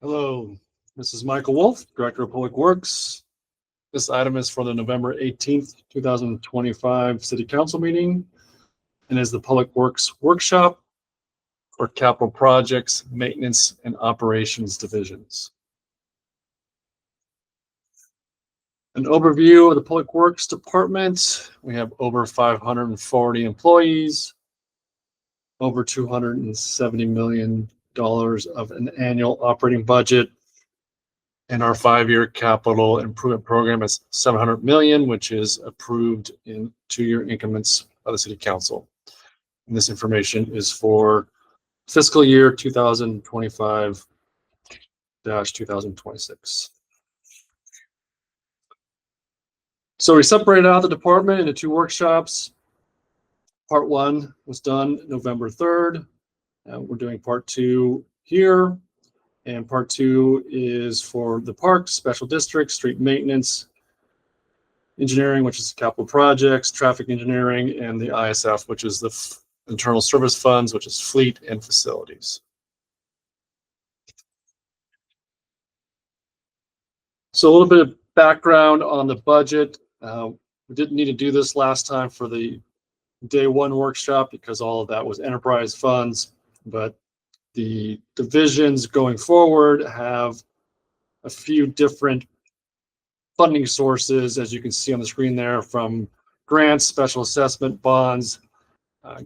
Hello, this is Michael Wolf, Director of Public Works. This item is for the November 18th, 2025 City Council meeting and is the Public Works Workshop for Capital Projects, Maintenance, and Operations Divisions. An overview of the Public Works Department. We have over 540 employees, over $270 million of an annual operating budget, and our 5-year capital improvement program is $700 million, which is approved in 2-year increments by the City Council. And this information is for fiscal year 2025-2026. So we separated out the department into 2 workshops. Part 1 was done November 3rd. We're doing part 2 here, and part 2 is for the parks, special districts, street maintenance, engineering, which is capital projects, traffic engineering, and the ISF, which is the internal service funds, which is fleet and facilities. So a little bit of background on the budget. We didn't need to do this last time for the day 1 workshop because all of that was enterprise funds. But the divisions going forward have a few different funding sources, as you can see on the screen there, from grants, special assessment, bonds,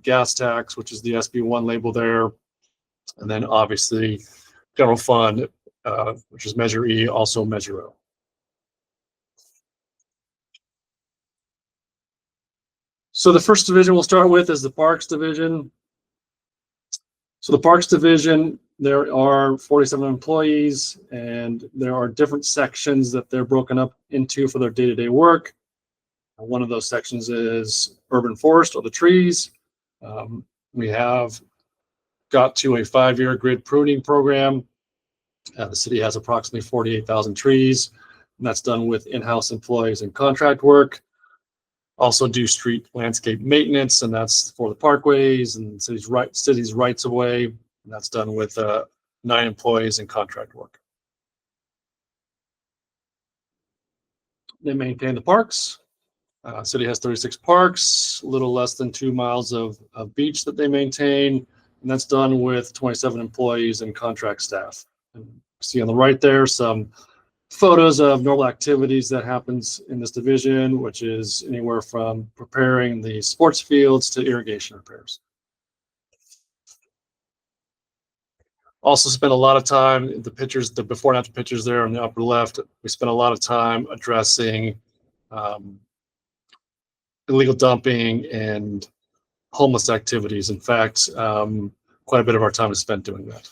gas tax, which is the SB1 label there, and then obviously general fund, which is Measure E, also Measure O. So the first division we'll start with is the Parks Division. So the Parks Division, there are 47 employees, and there are different sections that they're broken up into for their day-to-day work. One of those sections is urban forest, or the trees. We have got to a 5-year grid pruning program. The city has approximately 48,000 trees, and that's done with in-house employees and contract work. Also do street landscape maintenance, and that's for the parkways and cities rights of way. And that's done with 9 employees and contract work. They maintain the parks. City has 36 parks, a little less than 2 miles of beach that they maintain, and that's done with 27 employees and contract staff. And see on the right there some photos of normal activities that happens in this division, which is anywhere from preparing the sports fields to irrigation repairs. Also spent a lot of time, the pictures, the before and after pictures there on the upper left, we spent a lot of time addressing illegal dumping and homeless activities. In fact, quite a bit of our time is spent doing that.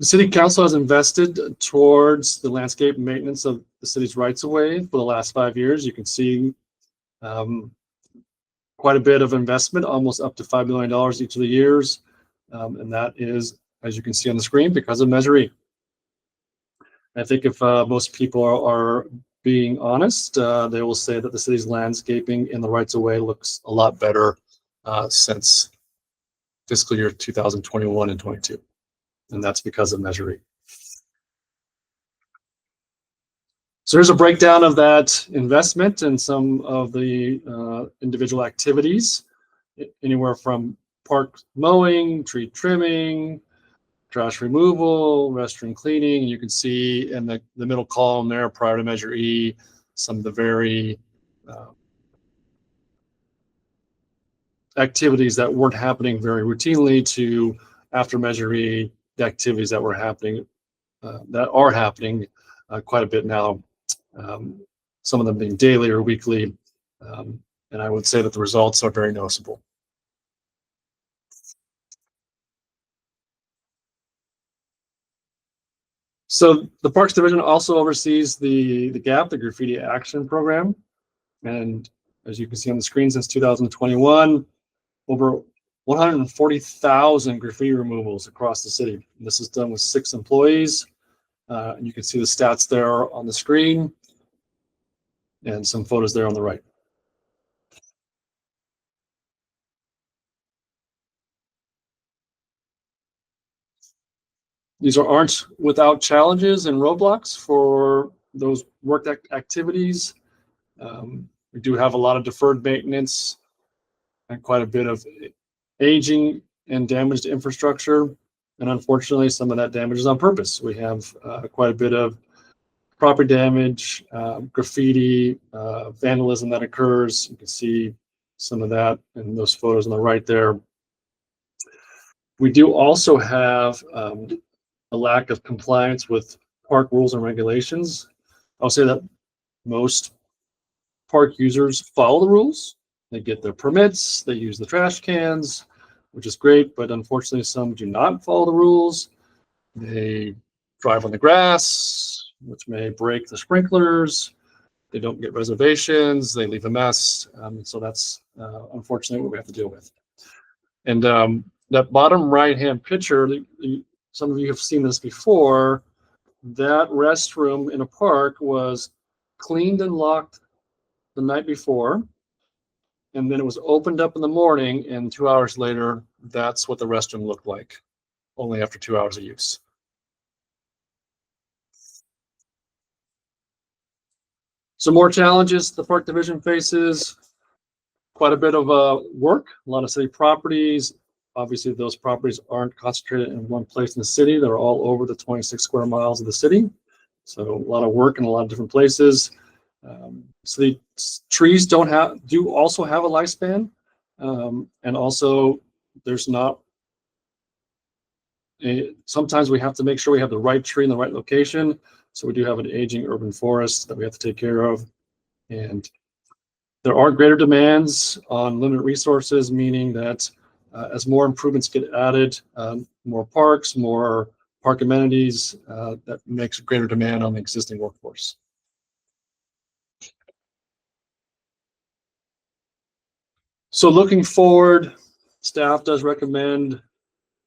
The City Council has invested towards the landscape maintenance of the city's rights-of-way for the last 5 years. You can see quite a bit of investment, almost up to $5 million each of the years. And that is, as you can see on the screen, because of Measure E. I think if most people are being honest, they will say that the city's landscaping in the rights-of-way looks a lot better since fiscal year 2021 and 22. And that's because of Measure E. So here's a breakdown of that investment and some of the individual activities, anywhere from park mowing, tree trimming, trash removal, restroom cleaning. You can see in the middle column there, prior to Measure E, some of the very activities that weren't happening very routinely to, after Measure E, the activities that were happening, that are happening quite a bit now, some of them being daily or weekly, and I would say that the results are very noticeable. So the Parks Division also oversees the GAP, the Graffiti Action Program, and as you can see on the screen, since 2021, over 140,000 graffiti removals across the city. And this is done with 6 employees. And you can see the stats there on the screen and some photos there on the right. These aren't without challenges and roadblocks for those work activities. We do have a lot of deferred maintenance and quite a bit of aging and damaged infrastructure. And unfortunately, some of that damage is on purpose. We have quite a bit of property damage, graffiti, vandalism that occurs. You can see some of that in those photos on the right there. We do also have a lack of compliance with park rules and regulations. I'll say that most park users follow the rules. They get their permits, they use the trash cans, which is great, but unfortunately some do not follow the rules. They drive on the grass, which may break the sprinklers. They don't get reservations, they leave a mess. So that's unfortunately what we have to deal with. And that bottom right-hand picture, some of you have seen this before, that restroom in a park was cleaned and locked the night before, and then it was opened up in the morning, and 2 hours later, that's what the restroom looked like, only after 2 hours of use. Some more challenges the park division faces: quite a bit of work, a lot of city properties. Obviously, those properties aren't concentrated in one place in the city. They're all over the 26 square miles of the city. So a lot of work in a lot of different places. So the trees do also have a lifespan. And also there's not, sometimes we have to make sure we have the right tree in the right location. So we do have an aging urban forest that we have to take care of. And there are greater demands on limited resources, meaning that as more improvements get added, more parks, more park amenities, that makes a greater demand on the existing workforce. So looking forward, staff does recommend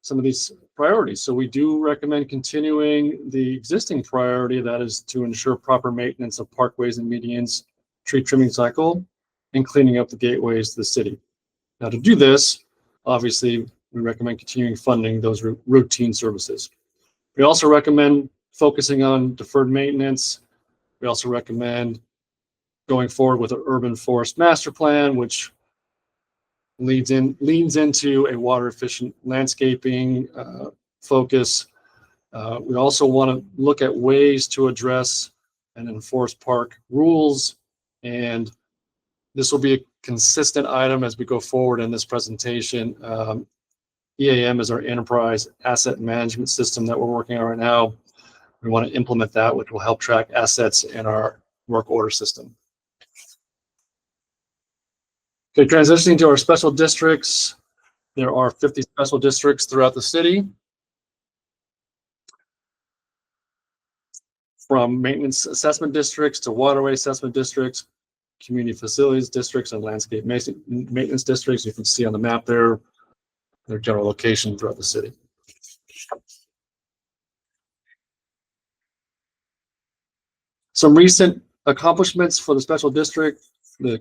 some of these priorities. So we do recommend continuing the existing priority, that is to ensure proper maintenance of parkways and medians, tree trimming cycle, and cleaning up the gateways to the city. Now, to do this, obviously, we recommend continuing funding those routine services. We also recommend focusing on deferred maintenance. We also recommend going forward with an urban forest master plan, which leans into a water efficient landscaping focus. We also want to look at ways to address and enforce park rules, and this will be a consistent item as we go forward in this presentation. EAM is our enterprise asset management system that we're working on right now. We want to implement that, which will help track assets in our work order system. Okay, transitioning to our special districts. There are 50 special districts throughout the city, from maintenance assessment districts to waterway assessment districts, community facilities districts, and landscape maintenance districts. You can see on the map there their general location throughout the city. Some recent accomplishments for the special district: the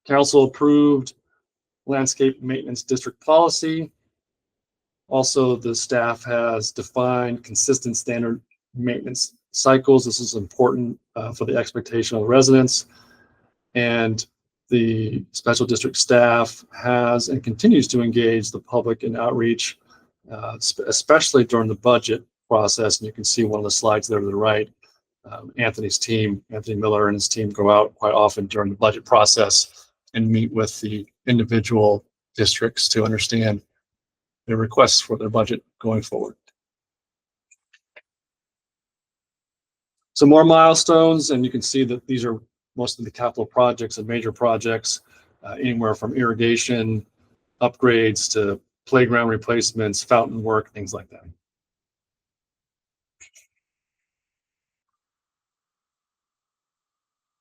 council approved landscape maintenance district policy. Also, the staff has defined consistent standard maintenance cycles. This is important for the expectation of the residents. And the special district staff has and continues to engage the public in outreach, especially during the budget process. And you can see one of the slides there to the right. Anthony Miller and his team go out quite often during the budget process and meet with the individual districts to understand their requests for their budget going forward. Some more milestones, and you can see that these are most of the capital projects and major projects, anywhere from irrigation upgrades to playground replacements, fountain work, things like that.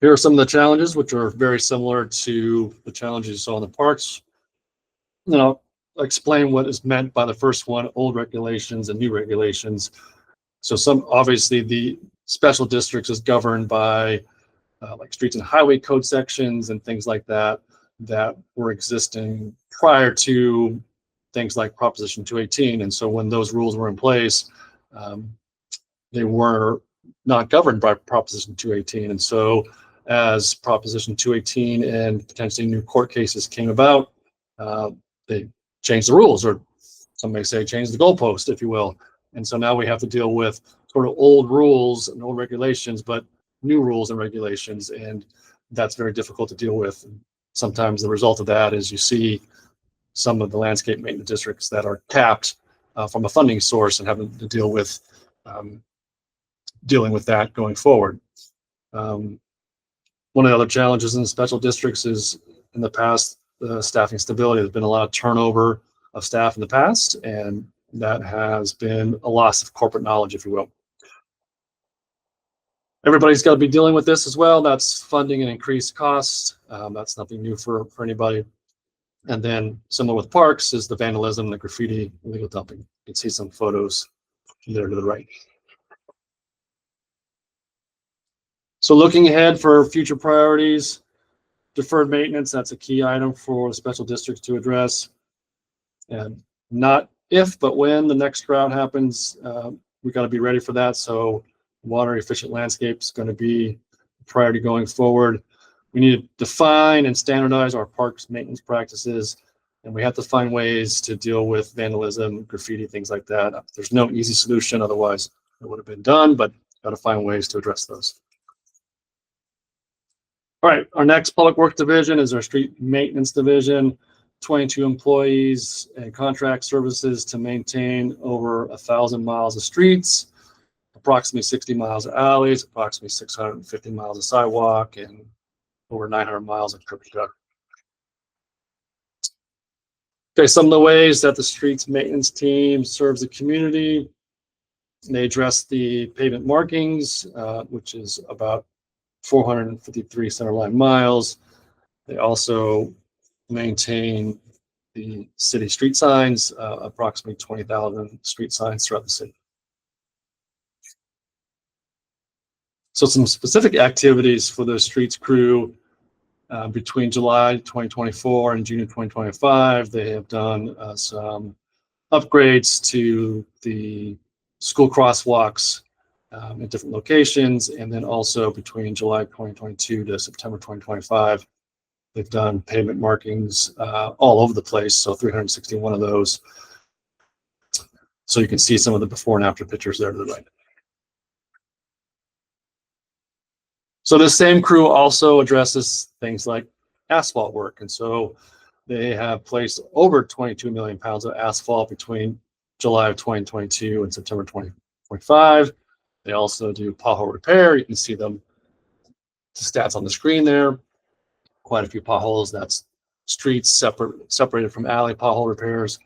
Here are some of the challenges, which are very similar to the challenges you saw in the parks. And I'll explain what is meant by the first one: old regulations and new regulations. So obviously the special districts is governed by like streets and highway code sections and things like that were existing prior to things like Proposition 218. And so when those rules were in place, they were not governed by Proposition 218. And so as Proposition 218 and potentially new court cases came about, they changed the rules, or some may say change the goalpost, if you will. And so now we have to deal with sort of old rules and old regulations, but new rules and regulations. And that's very difficult to deal with. Sometimes the result of that is you see some of the landscape maintenance districts that are capped from a funding source and having to deal with dealing with that going forward. One of the other challenges in the special districts is in the past, staffing stability. There's been a lot of turnover of staff in the past, and that has been a loss of corporate knowledge, if you will. Everybody's got to be dealing with this as well. That's funding and increased costs. That's nothing new for anybody. And then similar with parks is the vandalism, the graffiti, illegal dumping. You can see some photos there to the right. So looking ahead for future priorities, deferred maintenance, that's a key item for the special districts to address. And not if, but when the next drought happens, we got to be ready for that. So water efficient landscape is going to be a priority going forward. We need to define and standardize our parks maintenance practices, and we have to find ways to deal with vandalism, graffiti, things like that. There's no easy solution, otherwise it would have been done, but got to find ways to address those. All right, our next public works division is our street maintenance division. 22 employees and contract services to maintain over 1,000 miles of streets, approximately 60 miles of alleys, approximately 650 miles of sidewalk, and over 900 miles of curb and gutter. Okay, some of the ways that the streets maintenance team serves the community. They address the pavement markings, which is about 453 centerline miles. They also maintain the city street signs, approximately 20,000 street signs throughout the city. So some specific activities for the streets crew between July 2024 and June 2025, they have done some upgrades to the school crosswalks in different locations. And then also between July 2022 to September 2025, they've done pavement markings all over the place. So 361 of those. So you can see some of the before and after pictures there to the right. So this same crew also addresses things like asphalt work. And so they have placed over 22 million pounds of asphalt between July of 2022 and September 2025. They also do pothole repair. You can see them, the stats on the screen there. Quite a few potholes. That's streets separated from alley pothole repairs.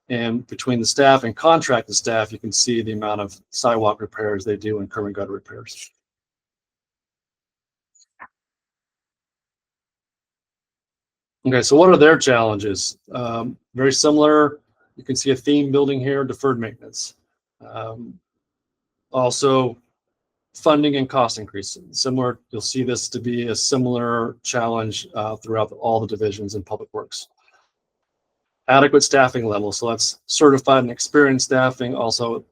And between the staff and contracted staff, you can see the amount of sidewalk repairs they do and curb and gutter repairs. Okay, so what are their challenges? Very similar. You can see a theme building here, deferred maintenance. Also, funding and cost increases. Similar, you'll see this to be a similar challenge throughout all the divisions in public works. Adequate staffing level. So that's certified and experienced staffing, also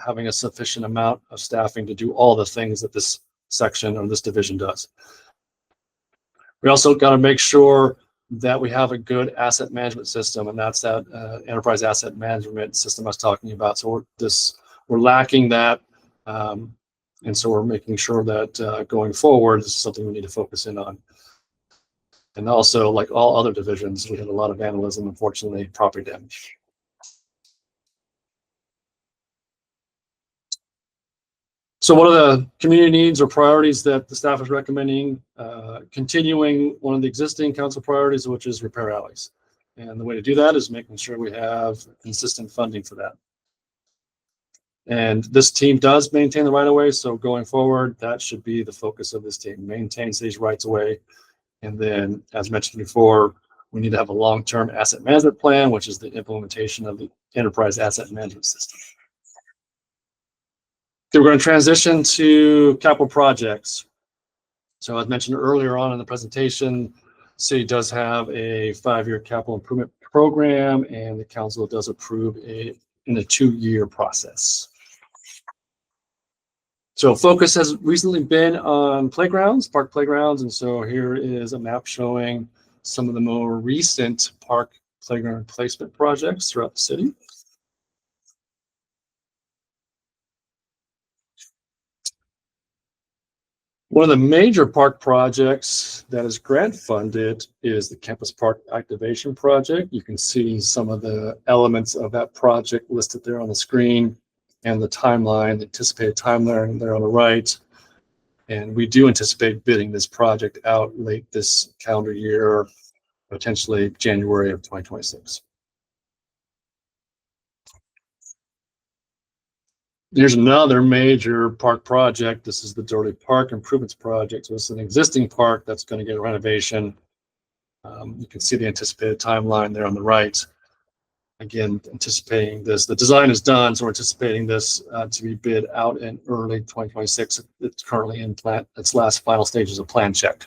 having a sufficient amount of staffing to do all the things that this section or this division does. We also got to make sure that we have a good asset management system, and that's that enterprise asset management system I was talking about. So we're lacking that, and so we're making sure that going forward, this is something we need to focus in on. And also, like all other divisions, we had a lot of vandalism, unfortunately, property damage. So what are the community needs or priorities that the staff is recommending? Continuing one of the existing council priorities, which is repair alleys. And the way to do that is making sure we have consistent funding for that. And this team does maintain the right-of-way, so going forward, that should be the focus of this team, maintains these rights-of-way. And then, as mentioned before, we need to have a long-term asset management plan, which is the implementation of the enterprise asset management system. Okay, we're going to transition to capital projects. So as mentioned earlier on in the presentation, the city does have a 5-year capital improvement program, and the council does approve in a 2-year process. So focus has recently been on playgrounds, park playgrounds, and so here is a map showing some of the more recent park playground replacement projects throughout the city. One of the major park projects that is grant funded is the Campus Park Activation Project. You can see some of the elements of that project listed there on the screen and the timeline, the anticipated timeline there on the right. And we do anticipate bidding this project out late this calendar year, potentially January of 2026. Here's another major park project. This is the Doherty Park Improvements Project. So it's an existing park that's going to get a renovation. You can see the anticipated timeline there on the right. Again, anticipating this. The design is done, so we're anticipating this to be bid out in early 2026. It's currently in its last final stages of plan check.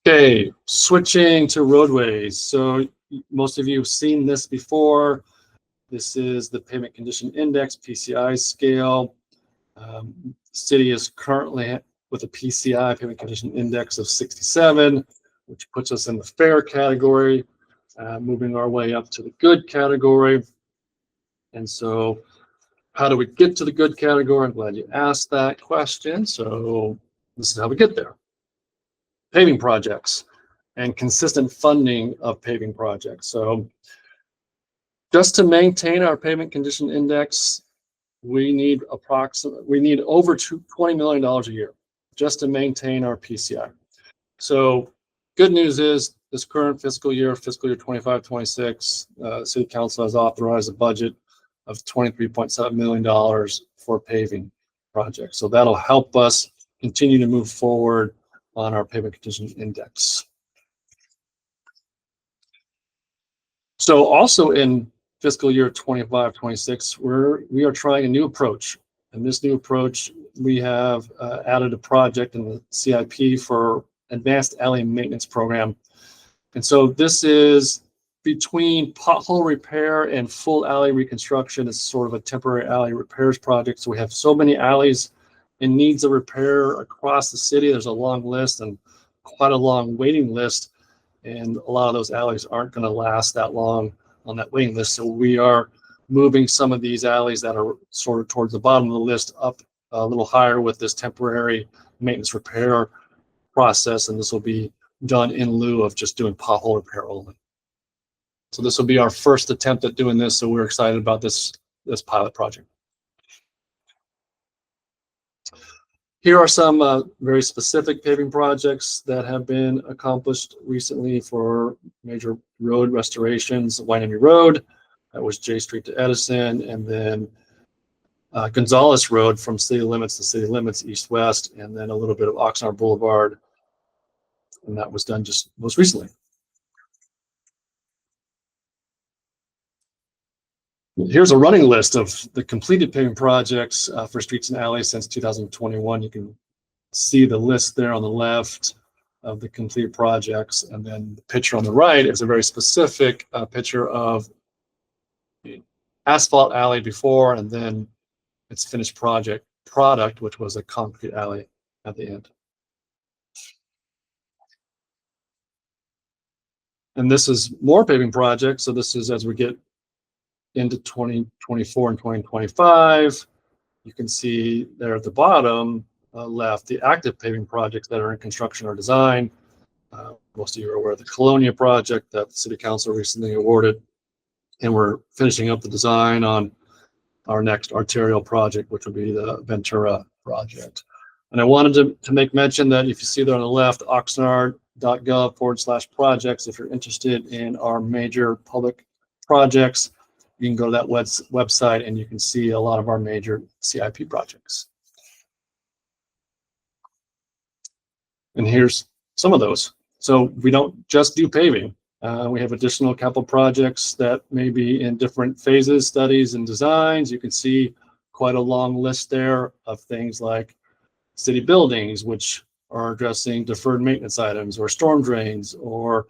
Okay, switching to roadways. So most of you have seen this before. This is the Pavement Condition Index, PCI scale. City is currently with a PCI, Pavement Condition Index, of 67, which puts us in the fair category, moving our way up to the good category. And so how do we get to the good category? I'm glad you asked that question. So this is how we get there. Paving projects and consistent funding of paving projects. So just to maintain our pavement condition index, we need over $20 million a year just to maintain our PCI. So good news is this current fiscal year 25-26, City Council has authorized a budget of $23.7 million for paving projects. So that'll help us continue to move forward on our pavement condition index. So also in fiscal year 25-26, we are trying a new approach. And this new approach, we have added a project in the CIP for Advanced Alley Maintenance Program. And so this is between pothole repair and full alley reconstruction. It's sort of a temporary alley repairs project. So we have so many alleys in needs of repair across the city. There's a long list and quite a long waiting list. And a lot of those alleys aren't going to last that long on that waiting list. So we are moving some of these alleys that are sort of towards the bottom of the list up a little higher with this temporary maintenance repair process. And this will be done in lieu of just doing pothole repair only. So this will be our first attempt at doing this. So we're excited about this pilot project. Here are some very specific paving projects that have been accomplished recently for major road restorations. Wainami Road, that was J Street to Edison, and then Gonzales Road from city limits to city limits, east-west, and then a little bit of Oxnard Boulevard, and that was done just most recently. Here's a running list of the completed paving projects for streets and alleys since 2021. You can see the list there on the left of the completed projects. And then the picture on the right is a very specific picture of the asphalt alley before, and then its finished product, which was a concrete alley at the end. And this is more paving projects. So this is as we get into 2024 and 2025, you can see there at the bottom left the active paving projects that are in construction or design. Most of you are aware of the Colonia project that the City Council recently awarded, and we're finishing up the design on our next arterial project, which will be the Ventura project. And I wanted to make mention that if you see there on the left, oxnard.gov/projects, if you're interested in our major public projects, you can go to that website and you can see a lot of our major CIP projects. And here's some of those. So we don't just do paving. We have additional capital projects that may be in different phases, studies and designs. You can see quite a long list there of things like city buildings, which are addressing deferred maintenance items, or storm drains, or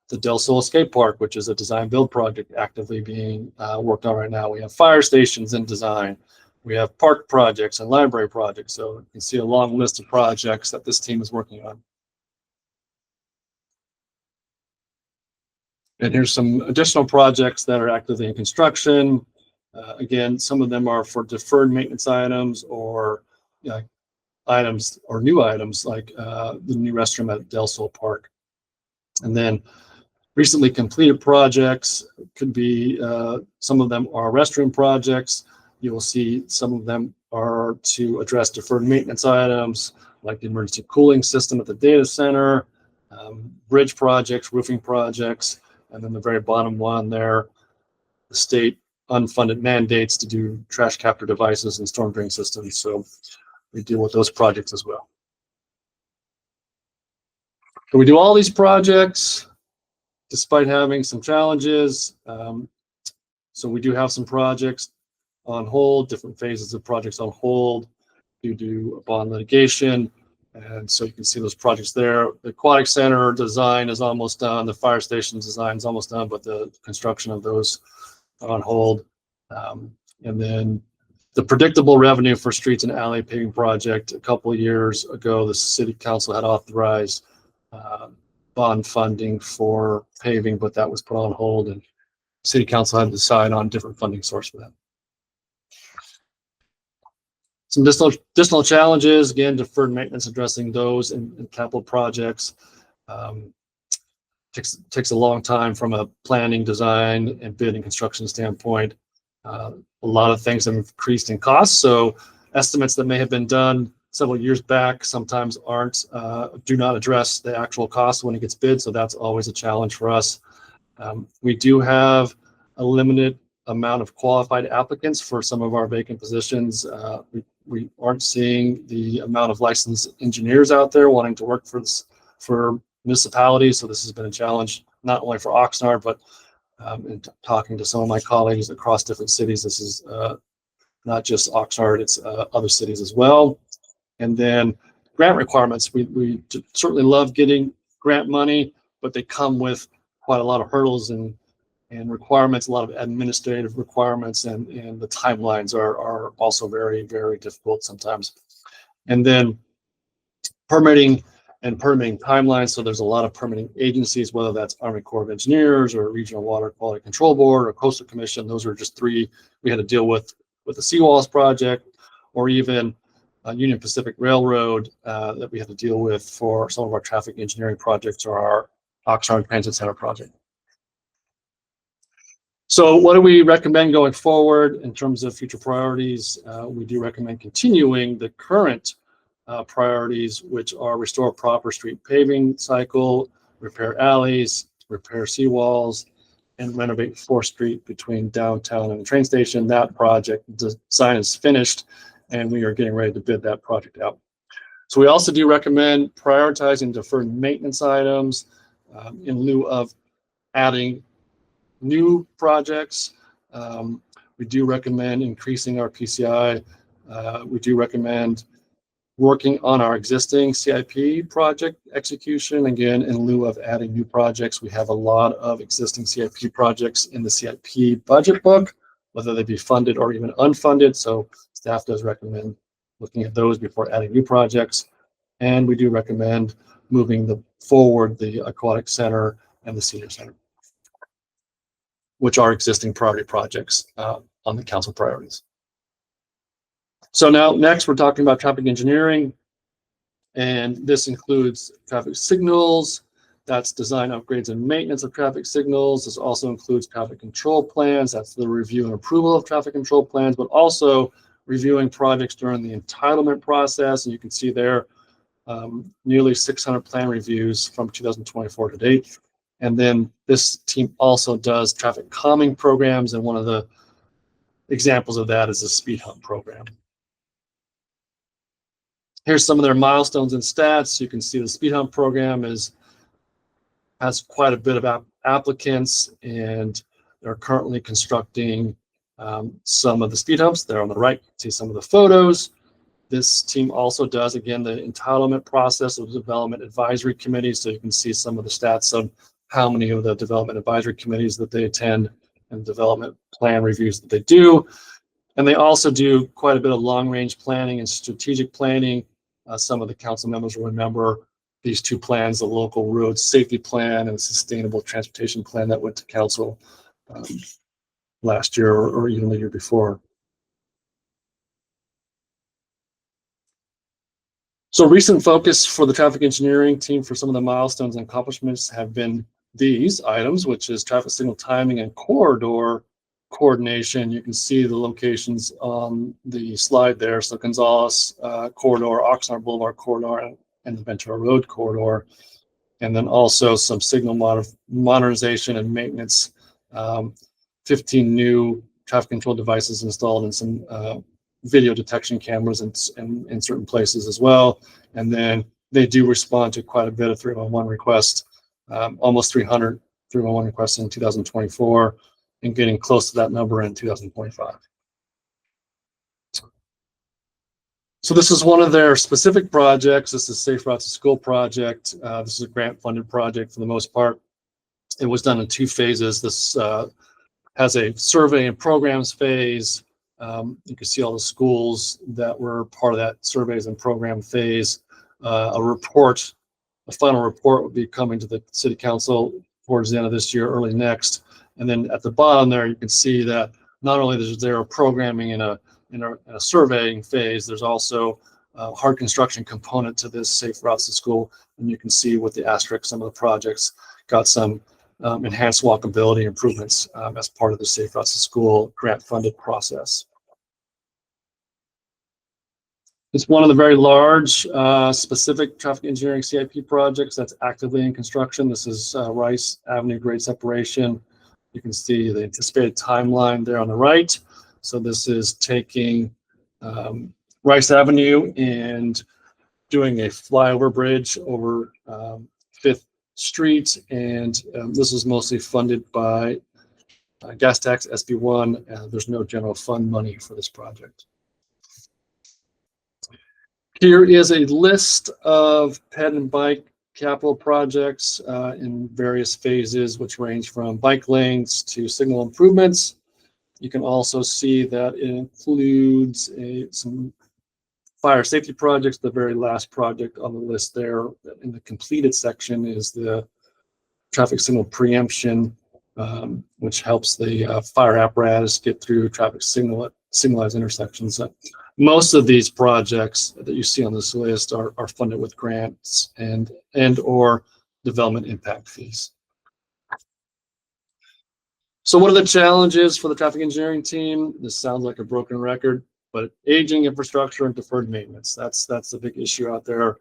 the Del Sol Skate Park, which is a design build project actively being worked on right now. We have fire stations in design. We have park projects and library projects. So you can see a long list of projects that this team is working on. And here's some additional projects that are actively in construction. Again, some of them are for deferred maintenance items or items or new items like the new restroom at Del Sol Park. And then recently completed projects could be, some of them are restroom projects. You will see some of them are to address deferred maintenance items like the emergency cooling system at the data center, bridge projects, roofing projects, and then the very bottom one there, the state unfunded mandates to do trash capture devices and storm drain systems. So we deal with those projects as well. So we do all these projects despite having some challenges. So we do have some projects on hold, different phases of projects on hold due to bond litigation. And so you can see those projects there. The aquatic center design is almost done. The fire station design is almost done, but the construction of those are on hold. And then the predictable revenue for streets and alley paving project, a couple of years ago, the city council had authorized bond funding for paving, but that was put on hold, and city council had to decide on a different funding source for that. Some additional challenges, again, deferred maintenance, addressing those in capital projects. Takes a long time from a planning, design, and bidding construction standpoint. A lot of things have increased in cost, so estimates that may have been done several years back sometimes do not address the actual cost when it gets bid, so that's always a challenge for us. We do have a limited amount of qualified applicants for some of our vacant positions. We aren't seeing the amount of licensed engineers out there wanting to work for municipalities, so this has been a challenge not only for Oxnard, but in talking to some of my colleagues across different cities. This is not just Oxnard, it's other cities as well. And then grant requirements. We certainly love getting grant money, but they come with quite a lot of hurdles and requirements, a lot of administrative requirements, and the timelines are also very, very difficult sometimes. And then permitting timelines. So there's a lot of permitting agencies, whether that's Army Corps of Engineers or Regional Water Quality Control Board or Coastal Commission. Those are just three we had to deal with the Seawalls project, or even Union Pacific Railroad that we had to deal with for some of our traffic engineering projects or our Oxnard Transit Center project. So what do we recommend going forward in terms of future priorities? We do recommend continuing the current priorities, which are restore proper street paving cycle, repair alleys, repair seawalls, and renovate 4th Street between downtown and the train station. That project design is finished, and we are getting ready to bid that project out. So we also do recommend prioritizing deferred maintenance items in lieu of adding new projects. We do recommend increasing our PCI. We do recommend working on our existing CIP project execution, again, in lieu of adding new projects. We have a lot of existing CIP projects in the CIP budget book, whether they be funded or even unfunded. So staff does recommend looking at those before adding new projects. And we do recommend moving forward the aquatic center and the senior center, which are existing priority projects on the council priorities. So now next we're talking about traffic engineering, and this includes traffic signals, that's design upgrades and maintenance of traffic signals. This also includes traffic control plans, that's the review and approval of traffic control plans, but also reviewing projects during the entitlement process. And you can see there nearly 600 plan reviews from 2024 to date. And then this team also does traffic calming programs, and one of the examples of that is the speed hump program. Here's some of their milestones and stats. You can see the speed hump program has quite a bit of applicants, and they're currently constructing some of the speed humps. There on the right, you can see some of the photos. This team also does, again, the entitlement process of the development advisory committee. So you can see some of the stats of how many of the development advisory committees that they attend and development plan reviews that they do. And they also do quite a bit of long-range planning and strategic planning. Some of the council members will remember these two plans, the local road safety plan and sustainable transportation plan that went to council last year or even the year before. So recent focus for the traffic engineering team for some of the milestones and accomplishments have been these items, which is traffic signal timing and corridor coordination. You can see the locations on the slide there. So Gonzales corridor, Oxnard Boulevard corridor, and the Ventura Road corridor. And then also some signal modernization and maintenance. 15 new traffic control devices installed and some video detection cameras in certain places as well. And then they do respond to quite a bit of 311 requests, almost 300 311 requests in 2024, and getting close to that number in 2025. So this is one of their specific projects. This is Safe Routes to School project. This is a grant-funded project for the most part. It was done in 2 phases. This has a survey and programs phase. You can see all the schools that were part of that surveys and program phase. A final report will be coming to the city council towards the end of this year, early next. And then at the bottom there, you can see that not only is there a programming in a surveying phase, there's also a hard construction component to this Safe Routes to School. And you can see with the asterisk, some of the projects got some enhanced walkability improvements as part of the Safe Routes to School grant-funded process. It's one of the very large specific traffic engineering CIP projects that's actively in construction. This is Rice Avenue grade separation. You can see the anticipated timeline there on the right. So this is taking Rice Avenue and doing a flyover bridge over 5th Street, and this is mostly funded by gas tax SB1. There's no general fund money for this project. Here is a list of ped and bike capital projects in various phases, which range from bike lanes to signal improvements. You can also see that it includes some fire safety projects. The very last project on the list there in the completed section is the traffic signal preemption, which helps the fire apparatus get through traffic signalized intersections. Most of these projects that you see on this list are funded with grants and or development impact fees. So what are the challenges for the traffic engineering team? This sounds like a broken record, but aging infrastructure and deferred maintenance, that's the big issue out there.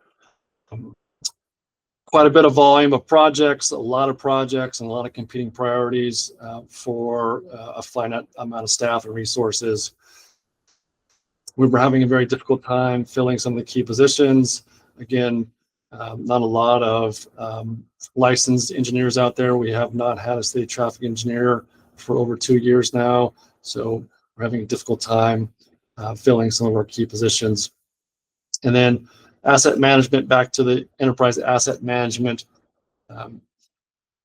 Quite a bit of volume of projects, a lot of projects, and a lot of competing priorities for a finite amount of staff and resources. We were having a very difficult time filling some of the key positions. Again, not a lot of licensed engineers out there. We have not had a state traffic engineer for over 2 years now. So we're having a difficult time filling some of our key positions. And then asset management, back to the enterprise asset management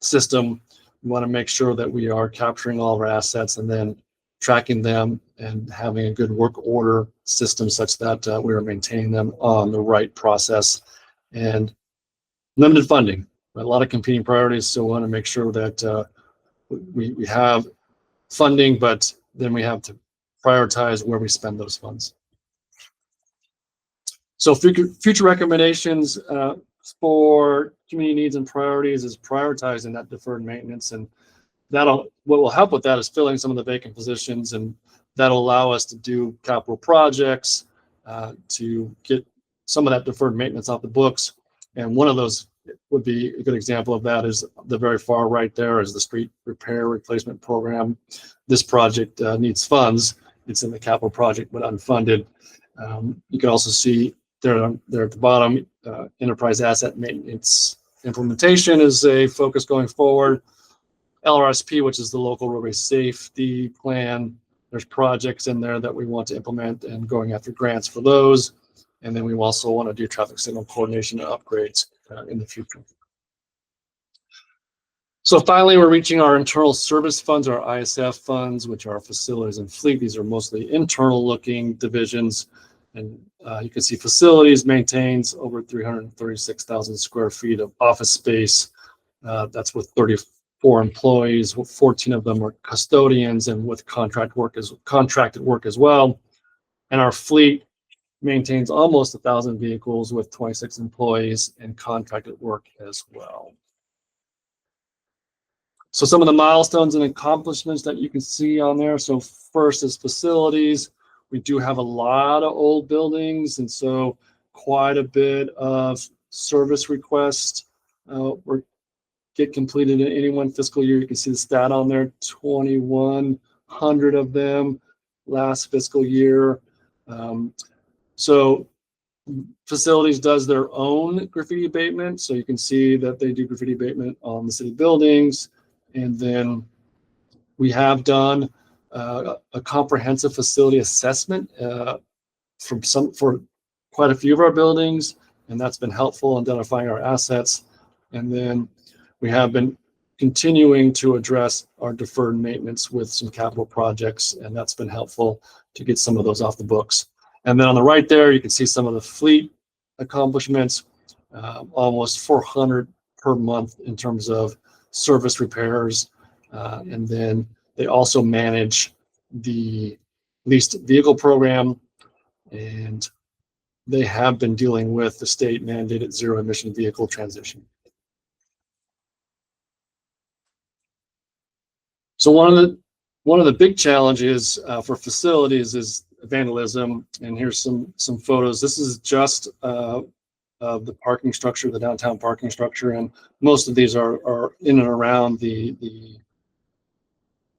system. We want to make sure that we are capturing all of our assets and then tracking them and having a good work order system such that we are maintaining them on the right process. And limited funding, a lot of competing priorities. So we want to make sure that we have funding, but then we have to prioritize where we spend those funds. So future recommendations for community needs and priorities is prioritizing that deferred maintenance, and what will help with that is filling some of the vacant positions, and that'll allow us to do capital projects to get some of that deferred maintenance off the books. And one of those would be a good example of that is the very far right there is the street repair replacement program. This project needs funds. It's in the capital project, but unfunded. You can also see there at the bottom, enterprise asset maintenance implementation is a focus going forward. LRSP, which is the local roadway safety plan. There's projects in there that we want to implement and going after grants for those. And then we also want to do traffic signal coordination and upgrades in the future. So finally, we're reaching our internal service funds, our ISF funds, which are facilities and fleet. These are mostly internal looking divisions. And you can see facilities maintains over 336,000 square feet of office space. That's with 34 employees, 14 of them are custodians and with contracted work as well. And our fleet maintains almost 1,000 vehicles with 26 employees and contracted work as well. So some of the milestones and accomplishments that you can see on there. So first is facilities. We do have a lot of old buildings, and so quite a bit of service requests get completed in any one fiscal year. You can see the stat on there, 2,100 of them last fiscal year. So facilities does their own graffiti abatement. So you can see that they do graffiti abatement on the city buildings. And then we have done a comprehensive facility assessment for quite a few of our buildings, and that's been helpful in identifying our assets. And then we have been continuing to address our deferred maintenance with some capital projects, and that's been helpful to get some of those off the books. And then on the right there, you can see some of the fleet accomplishments, almost 400 per month in terms of service repairs. And then they also manage the leased vehicle program, and they have been dealing with the state mandated zero emission vehicle transition. So one of the big challenges for facilities is vandalism, and here's some photos. This is just of the parking structure, the downtown parking structure, and most of these are in and around the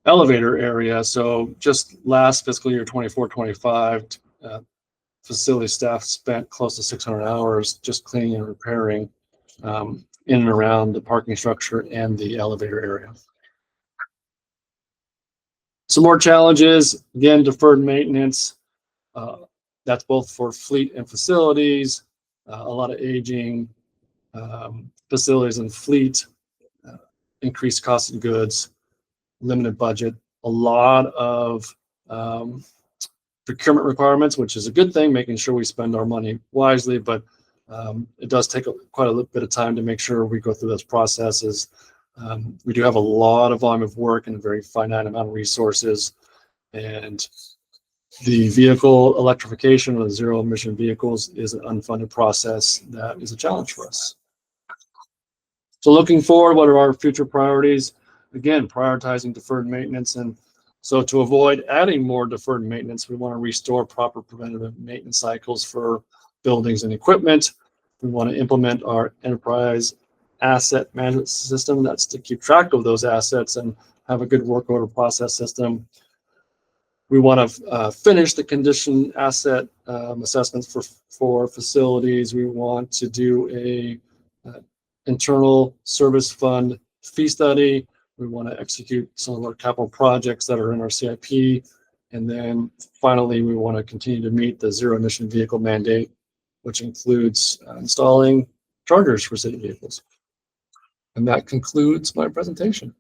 elevator area. So just last fiscal year 24-25, facility staff spent close to 600 hours just cleaning and repairing in and around the parking structure and the elevator area. Some more challenges, again, deferred maintenance. That's both for fleet and facilities. A lot of aging facilities and fleet, increased cost of goods, limited budget, a lot of procurement requirements, which is a good thing, making sure we spend our money wisely, but it does take quite a bit of time to make sure we go through those processes. We do have a lot of volume of work and a very finite amount of resources, and the vehicle electrification or the zero emission vehicles is an unfunded process that is a challenge for us. So looking forward, what are our future priorities? Again, prioritizing deferred maintenance. And so to avoid adding more deferred maintenance, we want to restore proper preventative maintenance cycles for buildings and equipment. We want to implement our enterprise asset management system. That's to keep track of those assets and have a good work order process system. We want to finish the condition asset assessments for facilities. We want to do a internal service fund fee study. We want to execute some of our capital projects that are in our CIP. And then finally, we want to continue to meet the zero emission vehicle mandate, which includes installing chargers for city vehicles. And that concludes my presentation.